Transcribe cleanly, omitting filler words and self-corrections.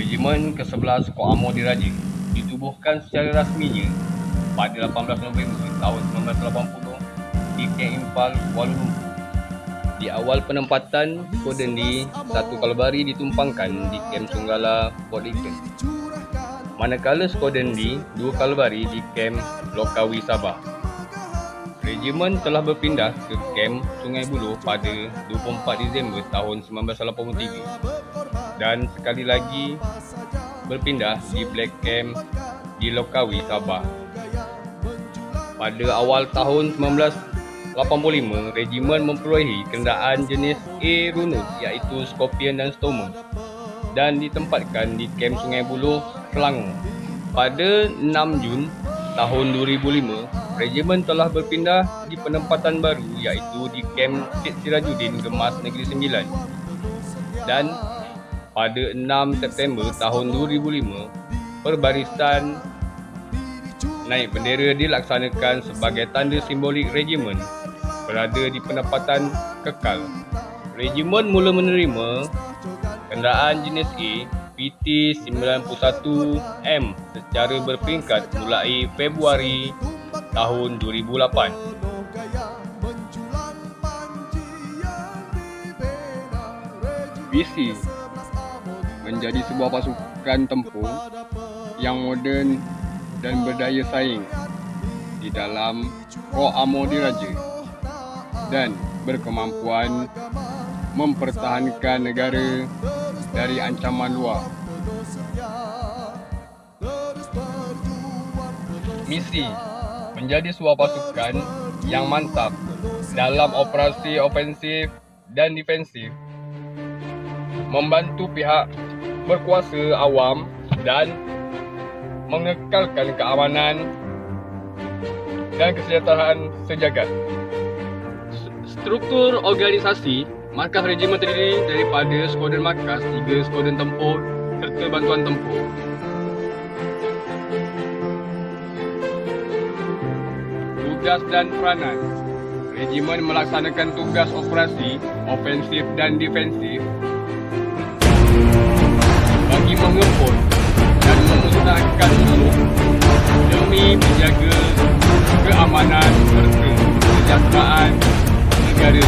Regimen ke-11 Koh Amor Diraja ditubuhkan secara rasminya pada 18 November tahun 1980 di Kem Impal, Kuala Lumpur. Di awal penempatan, Skoden D 1 Kalbari ditumpangkan di Kem Sunggala, Port Dickson. Manakala Skoden D 2 Kalbari di Kem Lokawi, Sabah. Regimen telah berpindah ke Kem Sungai Buloh pada 24 Disember tahun 1983 dan sekali lagi berpindah di Black Camp di Lokawi, Sabah. Pada awal tahun 1985, regimen memperolehi kenderaan jenis A Runus iaitu Scorpion dan Stormer dan ditempatkan di Kem Sungai Buloh, Selangor. Pada 6 Jun tahun 2005, regimen telah berpindah di penempatan baru iaitu di Kem Syed Sirajuddin, Gemas Negeri Sembilan. Dan pada 6 September tahun 2005, perbarisan naik bendera dilaksanakan sebagai tanda simbolik regimen berada di penempatan kekal. Regimen mula menerima kenderaan jenis A PT91M secara berperingkat mulai Februari tahun 2008. Visi menjadi sebuah pasukan tempur yang moden dan berdaya saing di dalam Koh Amor Diraja dan berkemampuan mempertahankan negara dari ancaman luar. Misi menjadi sebuah pasukan yang mantap dalam operasi ofensif dan defensif, membantu pihak berkuasa awam dan mengekalkan keamanan dan kesejahteraan sejagat. Struktur organisasi markas regimen terdiri daripada Skoden Markas, 3 Skoden Tempur serta bantuan tempur. Tugas dan peranan. Regimen melaksanakan tugas operasi ofensif dan defensif bagi mengeput dan memusnahkan musuh demi menjaga keamanan serta kesejahteraan negara.